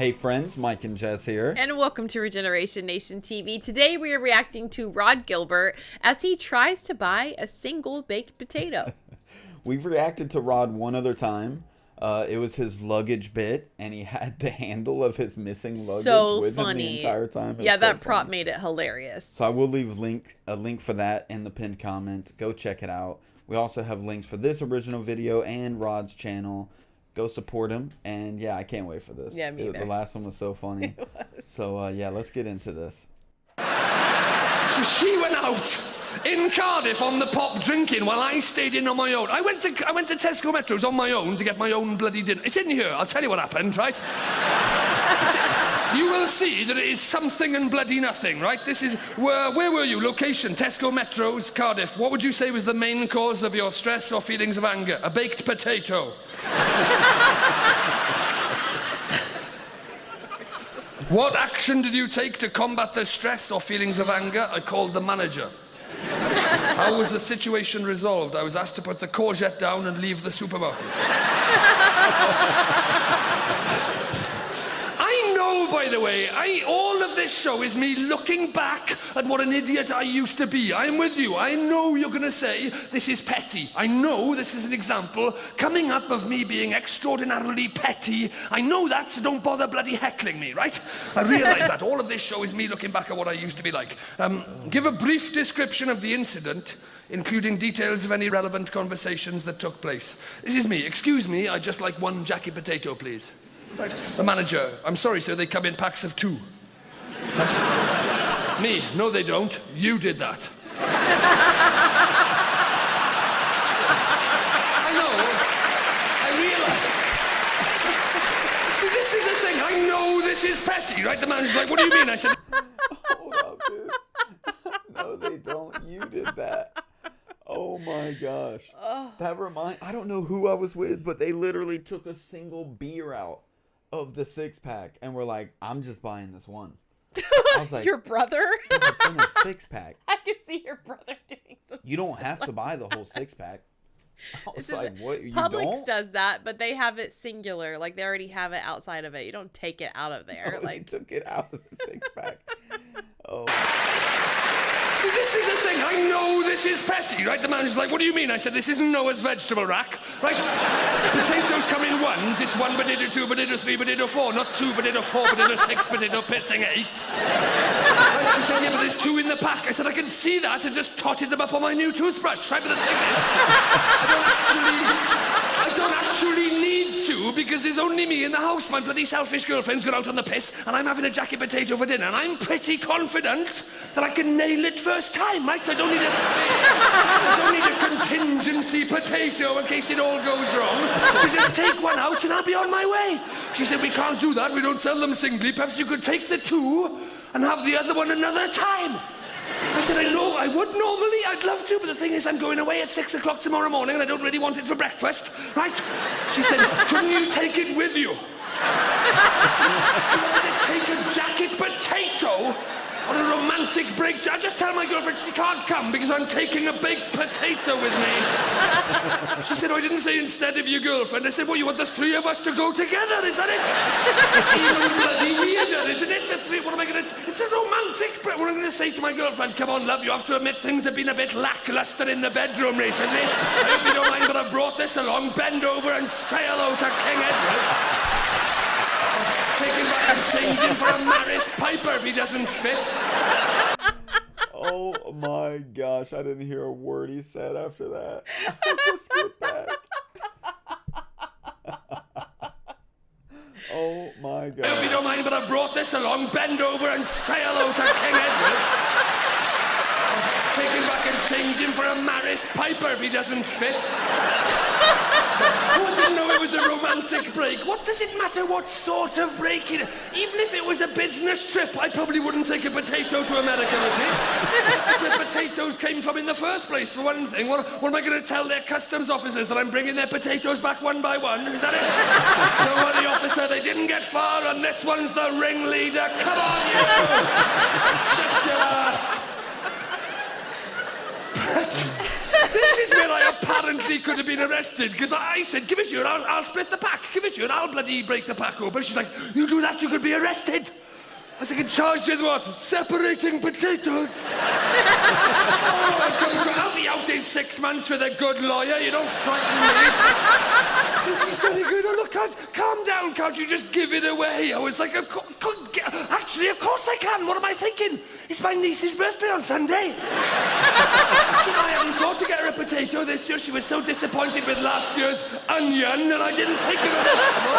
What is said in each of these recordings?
Hey friends, Mike and Jess here. And welcome to Regeneration Nation TV. Today we are reacting to Rhod Gilbert as he tries to buy a single baked potato. We've reacted to Rhod one other time. It was his luggage bit, and he had the handle of his missing luggage with him the entire time. Yeah, that prop made it hilarious. So I will leave a link for that in the pinned comment. Go check it out. We also have links for this original video and Rhod's channel. Go support him, and yeah, I can't wait for this. Yeah, me either. The last one was so funny. It was. So yeah, let's get into this. So she went out in Cardiff on the pop drinking while I stayed in on my own. I went to Tesco Metros on my own to get my own bloody dinner. It's in here. I'll tell you what happened, right? You will see that it is something and bloody nothing, right? This is where were you? Location: Tesco Metros, Cardiff. What would you say was the main cause of your stress or feelings of anger? A baked potato. What action did you take to combat the stress or feelings of anger? I called the manager. How was the situation resolved? I was asked to put the courgette down and leave the supermarket. I know, by the way, all of this show is me looking back at what an idiot I used to be. I'm with you. I know you're going to say this is petty. I know this is an example coming up of me being extraordinarily petty. I know that, so don't bother bloody heckling me, right? I realise that. All of this show is me looking back at what I used to be like. Give a brief description of the incident, including details of any relevant conversations that took place. This is me. Excuse me, I'd just like one jacket potato, please. Right. The manager: I'm sorry, sir, they come in packs of 2. Me: no, they don't. You did that. I know. I realise. See, this is the thing. I know this is petty, right? The manager's like, what do you mean? I said, Hold up, dude. No, they don't. You did that. Oh my gosh. I don't know who I was with, but they literally took a single beer out of the 6-pack and were like, I'm just buying this one. I was like, your brother? It's in a 6-pack. I can see your brother doing something. You don't have to buy the whole 6-pack. I was like, what? You Publix don't? does that, but they have it singular. Like, they already have it outside of it. You don't take it out of there. No, like, they took it out of the 6-pack. Oh. see, this is the thing. I know this is petty, right? The manager's like, what do you mean? I said, this isn't Noah's vegetable rack, right? Potatoes come in ones. It's 1 potato, 2 potato, 3 potato, 4. Not 2 potato, 4 potato, 6 potato, pissing 8. Right? She said, yeah, but there's 2 in the pack. I said, I can see that, and just totted them up on my new toothbrush, right? But the thing is, I don't actually need to, because there's only me in the house. My bloody selfish girlfriend's gone out on the piss, and I'm having a jacket potato for dinner, and I'm pretty confident that I can nail it first time, right? So I don't need a spare. I don't need a contingency potato in case it all goes wrong. So just take one out and I'll be on my way. She said, we can't do that. We don't sell them singly. Perhaps you could take the 2 and have the other one another time. I said, I know, I would normally, I'd love to, but the thing is I'm going away at 6 o'clock tomorrow morning and I don't really want it for breakfast, right? She said, couldn't you take it with you? I wanted to take a jacket potato on a romantic break. I just tell my girlfriend she can't come because I'm taking a baked potato with me. She said, oh, I didn't say instead of your girlfriend. I said, well, you want the 3 of us to go together, is that it? It's even bloody weirder, isn't it? The 3, what am I going to... It's a romantic break. What am I going to say to my girlfriend? Come on, love, you have to admit things have been a bit lackluster in the bedroom recently. I hope you don't mind, but I've brought this along. Bend over and say hello to King Edward. Taking back and changing for a Maris Piper if he doesn't fit. Oh my gosh, I didn't hear a word he said after that. Let's get back. Oh my god. I hope you don't mind, but I've brought this along. Bend over and say hello to King Edward. Taking back and changing for a Maris Piper if he doesn't fit. Oh, I didn't know it was a romantic break. What does it matter what sort of break it is? Even if it was a business trip, I probably wouldn't take a potato to America with me. That's where potatoes came from in the first place, for one thing. What am I going to tell their customs officers, that I'm bringing their potatoes back one by one? Is that it? Don't worry, officer, they didn't get far, and this one's the ringleader. Come on, you! Shut your ass! This is where I apparently could have been arrested because I said, give it here, I'll split the pack. Give it here, I'll bloody break the pack open. She's like, you do that, you could be arrested. I was like, charged with what? Separating potatoes. I'll be out in 6 months with a good lawyer. You don't frighten me. This is very good. Oh, look, calm down. Can't you just give it away? I was like, actually, of course I can. What am I thinking? It's my niece's birthday on Sunday. I hadn't thought to get her a potato this year. She was so disappointed with last year's onion that I didn't think of a vegetable.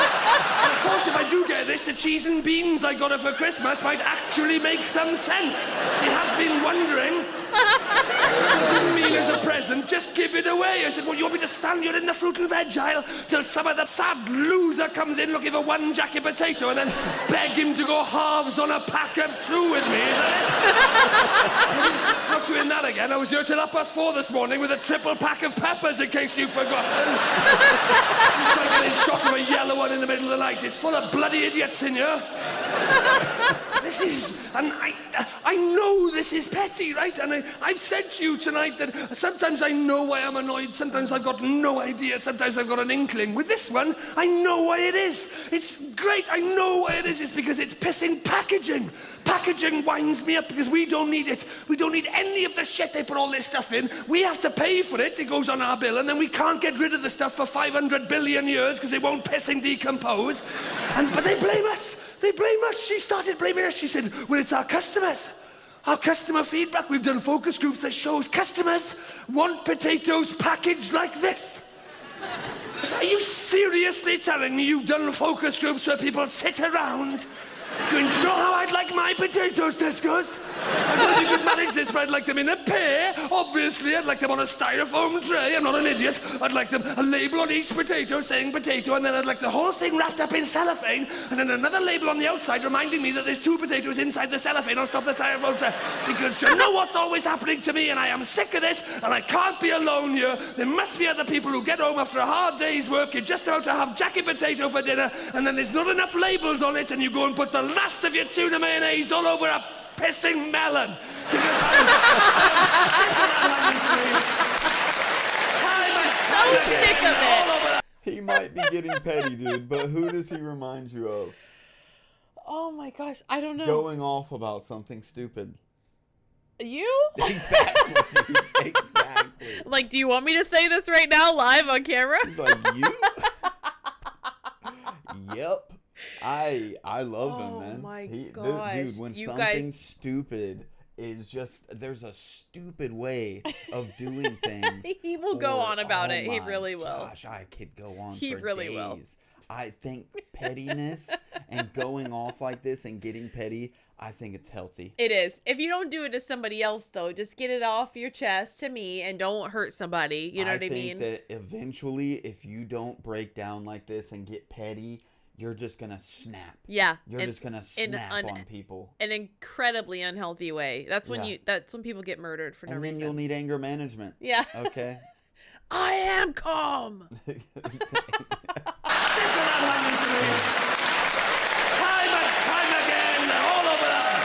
And of course, if I do get this, the cheese and beans I got her for Christmas might actually make some sense. She has been wondering. I didn't mean as a present, just give it away. I said, well, you want me to stand here in the fruit and veg aisle till some of the sad loser comes in looking for one jacket potato and then beg him to go halves on a pack of 2 with me, is that it? Not doing that again. I was here till 4:30 this morning with a triple pack of peppers in case you've forgotten. It's like getting shot of a yellow one in the middle of the night. It's full of bloody idiots in here. This is, and I know this is petty, right? And I've said to you tonight that sometimes I know why I'm annoyed, sometimes I've got no idea, sometimes I've got an inkling. With this one, I know why it is. It's great, I know why it is. It's because it's pissing packaging. Packaging winds me up because we don't need it. We don't need any of the shit they put all this stuff in. We have to pay for it, it goes on our bill, and then we can't get rid of the stuff for 500 billion years because it won't piss and decompose. But they blame us. They blame us. She started blaming us. She said, well, it's our customers. Our customer feedback. We've done focus groups that shows customers want potatoes packaged like this. So are you seriously telling me you've done focus groups where people sit around going, do you know how I'd like my potatoes, Tesco's? I don't know if you could manage this, but I'd like them in a pair. Obviously, I'd like them on a styrofoam tray. I'm not an idiot. I'd like them a label on each potato saying potato, and then I'd like the whole thing wrapped up in cellophane, and then another label on the outside reminding me that there's 2 potatoes inside the cellophane on top of the styrofoam tray. Because you know what's always happening to me, and I am sick of this, and I can't be alone here. There must be other people who get home after a hard day's work, you're just about to have jacket potato for dinner, and then there's not enough labels on it, and you go and put the last of your tuna mayonnaise all over a pissing melon. Because I'm sick of it. He might be getting petty, dude, but who does he remind you of? Oh my gosh, I don't know. Going off about something stupid. You? Exactly, dude. Exactly. Like, do you want me to say this right now live on camera? He's like, you? Yep. I love him, man. Oh my gosh. Dude, when something stupid is just, there's a stupid way of doing things. He will go on about it. He really will. Gosh, I could go on He for really days. will. I think pettiness and going off like this and getting petty, I think it's healthy. It is. If you don't do it to somebody else, though, just get it off your chest to me and don't hurt somebody. You know what I mean? I think that eventually, if you don't break down like this and get petty, you're just going to snap. Yeah. You're just going to snap on people. An incredibly unhealthy way. That's when that's when people get murdered for no reason. And then you'll need anger management. Yeah. Okay. I am calm. Time and time again, all over that.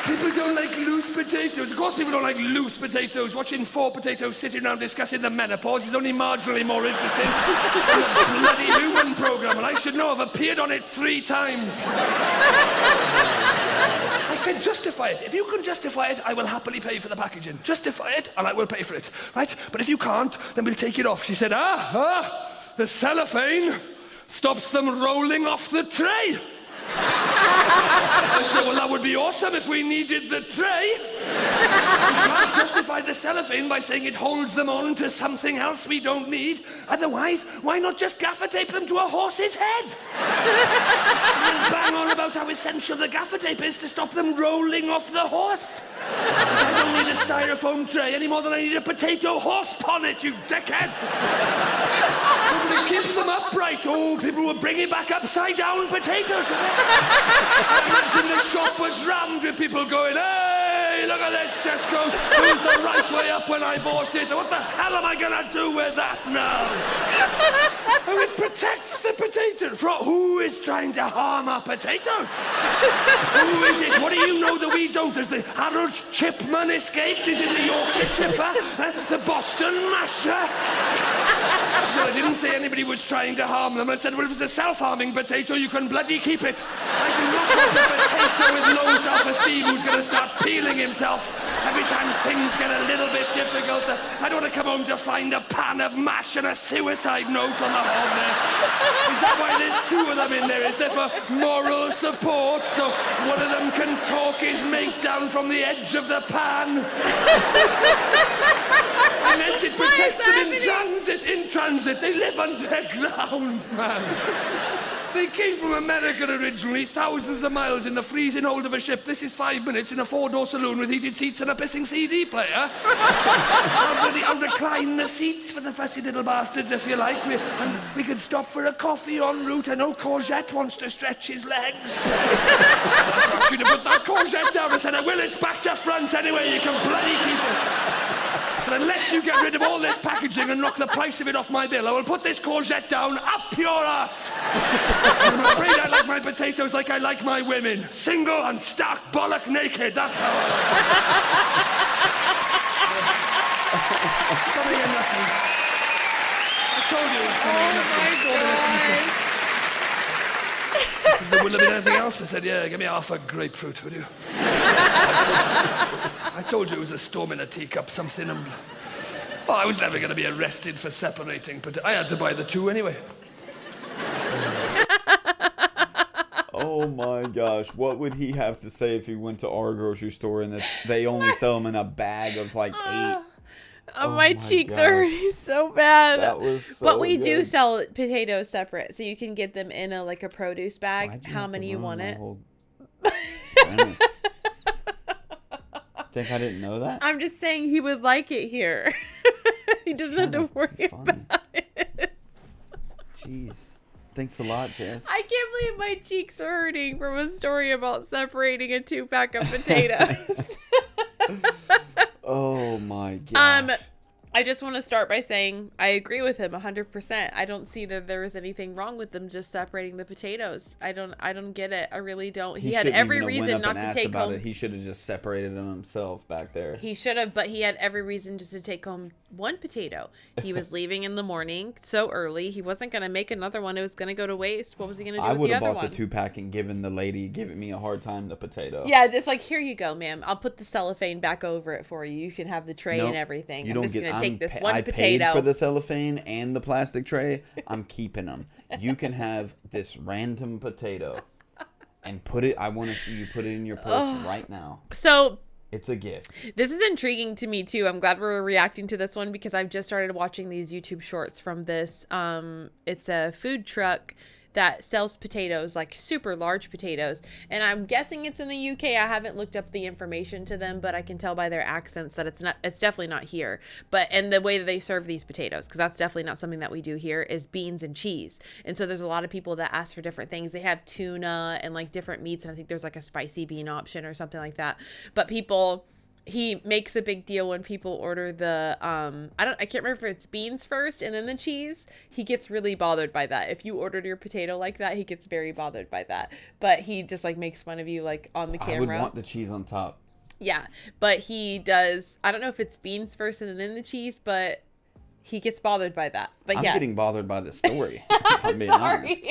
People don't like loose potatoes. Of course people don't like loose potatoes. Watching 4 potatoes sitting around discussing the menopause is only marginally more interesting than the bloody human programme, and I should know I've appeared on it 3 times. I said, justify it. If you can justify it, I will happily pay for the packaging. Justify it, and I will pay for it, right? But if you can't, then we'll take it off. She said, the cellophane stops them rolling off the tray. I said, well, that would be awesome if we needed the tray. You can't justify the cellophane by saying it holds them on to something else we don't need. Otherwise, why not just gaffer tape them to a horse's head? And bang on about how essential the gaffer tape is to stop them rolling off the horse. I don't need a styrofoam tray any more than I need a potato horse bonnet, you dickhead. But it keeps them upright. Oh, people will bring it back upside down potatoes. I imagine the shop was rammed with people going, hey, look at this, Tesco. Who's the right way up when I bought it? What the hell am I going to do with that now? Oh, it protects the potato from who is trying to harm our potatoes? Who is it? What do you know that we don't? Has the Harold Chipman escaped? Is it the Yorkshire Chipper? The Boston Masher? So I didn't say anybody was trying to harm them. I said, well, if it's a self-harming potato, you can bloody keep it. I do not want a potato with low self-esteem who's going to start peeling himself every time things get a little bit difficult. I don't want to come home to find a pan of mash and a suicide note on the hob there. Is that why there's two of them in there? Is there for moral support? So one of them can talk his mate down from the edge of the pan? I meant it protects them in transit. In transit, they live underground, man. They came from America originally, thousands of miles in the freezing hold of a ship. This is 5 minutes in a 4-door saloon with heated seats and a pissing CD player. I'll recline the seats for the fussy little bastards, if you like. We could stop for a coffee en route. I know Courgette wants to stretch his legs. I asked you to put that Courgette down. I said, I will. It's back to front anyway. You can bloody keep it. But unless you get rid of all this packaging and knock the price of it off my bill, I will put this courgette down up your ass. I'm afraid I like my potatoes like I like my women. Single and stark bollock naked, that's how I like. Sorry you're nothing. I told you it was sorry you're nothing. There wouldn't have been anything else. I said, yeah, give me half a grapefruit, would you? I told you it was a storm in a teacup, something. Well, I was never going to be arrested for separating, but I had to buy the two anyway. Oh my gosh, what would he have to say if he went to our grocery store and they only sell them in a bag of like 8? Oh, my cheeks are hurting so bad. That was so But we good. do sell potatoes separate, so you can get them in a produce bag. How many you want it? Think I didn't know that? I'm just saying he would like it here. He doesn't have to worry about it. Jeez. Thanks a lot, Jess. I can't believe my cheeks are hurting from a story about separating a 2-pack of potatoes. Oh my gosh. I just want to start by saying I agree with him 100%. I don't see that there is anything wrong with them just separating the potatoes. I don't get it. I really don't. He had every reason not to take home. He should have just separated them himself back there. He should have, but he had every reason just to take home one potato. He was leaving in the morning so early. He wasn't going to make another one. It was going to go to waste. What was he going to do with the other one? I would have bought the 2-pack and given the lady giving me a hard time the potato. Yeah, just like, here you go, ma'am. I'll put the cellophane back over it for you. You can have the tray and everything. I'm just going to take this one potato. I paid for the cellophane and the plastic tray. I'm keeping them. You can have this random potato and put it. I want to see you put it in your purse right now. So it's a gift. This is intriguing to me too. I'm glad we're reacting to this one because I've just started watching these YouTube shorts from this. It's a food truck that sells potatoes, like super large potatoes. And I'm guessing it's in the UK. I haven't looked up the information to them, but I can tell by their accents that it's definitely not here. But, and the way that they serve these potatoes, because that's definitely not something that we do here, is beans and cheese. And so there's a lot of people that ask for different things. They have tuna and like different meats. And I think there's like a spicy bean option or something like that. But he makes a big deal when people order the I can't remember if it's beans first and then the cheese. He gets really bothered by that. If you ordered your potato like that, he gets very bothered by that. But he just like makes fun of you like on the camera. I would want the cheese on top. Yeah, but he does. I don't know if it's beans first and then the cheese, but he gets bothered by that. But yeah, I'm getting bothered by the story. If I'm being honest.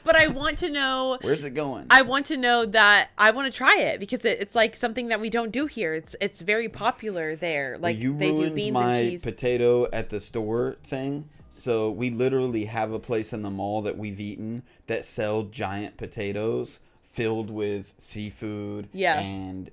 But I want to know. Where's it going? I want to know that I want to try it because it's like something that we don't do here. It's very popular there. Like you they do ruined beans my and cheese. potato at the store thing. So we literally have a place in the mall that we've eaten that sell giant potatoes filled with seafood and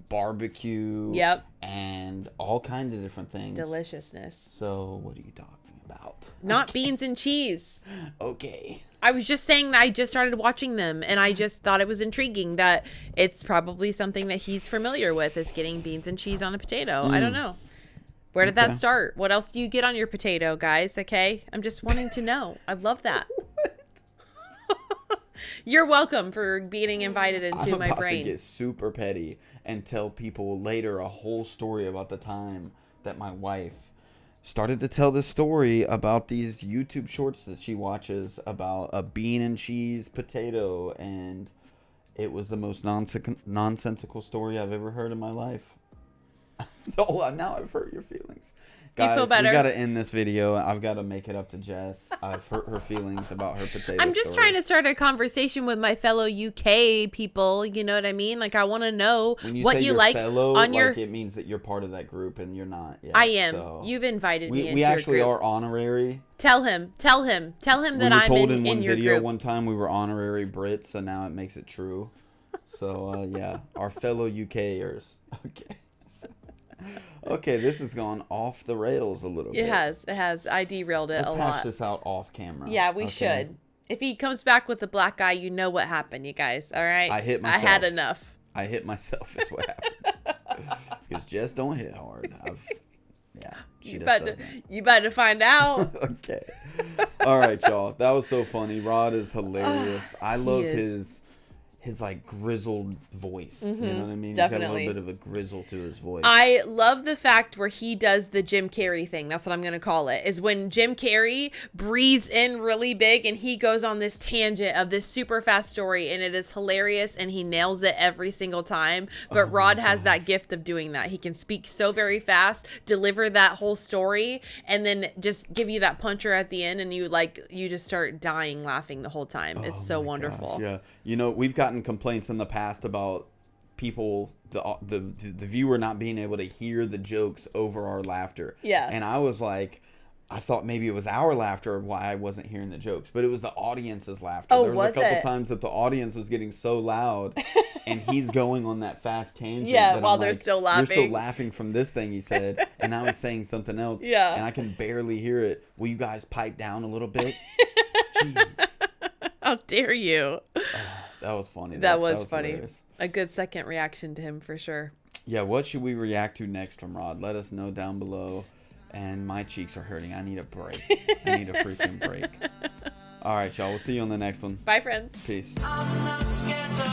barbecue and all kinds of different things. Deliciousness. So what are you talking about? Not beans and cheese. Okay. I was just saying that I just started watching them and I just thought it was intriguing that it's probably something that he's familiar with, is getting beans and cheese on a potato. I don't know. Where did that start? What else do you get on your potato, guys? Okay. I'm just wanting to know. I love that. You're welcome for being invited into my brain. I'm about to get super petty and tell people later a whole story about the time that my wife started to tell this story about these YouTube shorts that she watches about a bean and cheese potato, and it was the most nonsensical story I've ever heard in my life. So now I've hurt your feelings. Do you Guys, feel better? we got to end this video. I've got to make it up to Jess. I've hurt her feelings about her potato I'm just story. trying to start a conversation with my fellow UK people. You know what I mean? Like, I want to know when you what say you your like fellow, on your. like it means that you're part of that group, and you're not. Yet, I am. So. You've invited me into We actually your group. are honorary. Tell him that We were I'm told in one your video group. one time we were honorary Brits, so now it makes it true. So yeah, our fellow UKers. Okay. Okay, this has gone off the rails a little bit. It has. I derailed it Let's a hash lot. this out off camera. Yeah, we okay? should. If he comes back with the black eye, you know what happened, you guys. All right. I hit myself. I had enough. I hit myself is what happened. Because Jess don't hit hard. She just doesn't. You better find out. Okay. All right, y'all. That was so funny. Rhod is hilarious. I love his like grizzled voice. You know what I mean? Definitely. He's got a little bit of a grizzle to his voice. I love the fact where he does the Jim Carrey thing. That's what I'm going to call it. Is when Jim Carrey breathes in really big and he goes on this tangent of this super fast story, and it is hilarious and he nails it every single time. But Rhod has that gift of doing that. He can speak so very fast, deliver that whole story, and then just give you that puncher at the end, and you just start dying laughing the whole time. It's so wonderful. Gosh, yeah. You know, we've gotten complaints in the past about people, the viewer not being able to hear the jokes over our laughter. Yeah. And I was like, I thought maybe it was our laughter why I wasn't hearing the jokes, but it was the audience's laughter. Oh, there was a couple it? times that the audience was getting so loud and he's going on that fast tangent. Yeah, that while I'm they're like, still You're laughing. still laughing from this thing he said, and now he's saying something else. Yeah. And I can barely hear it. Will you guys pipe down a little bit? Jeez. How dare you? That was funny. That was funny. Hilarious. A good second reaction to him for sure. Yeah, what should we react to next from Rhod? Let us know down below. And my cheeks are hurting. I need a break. I need a freaking break. All right, y'all. We'll see you on the next one. Bye, friends. Peace. I'm not scared to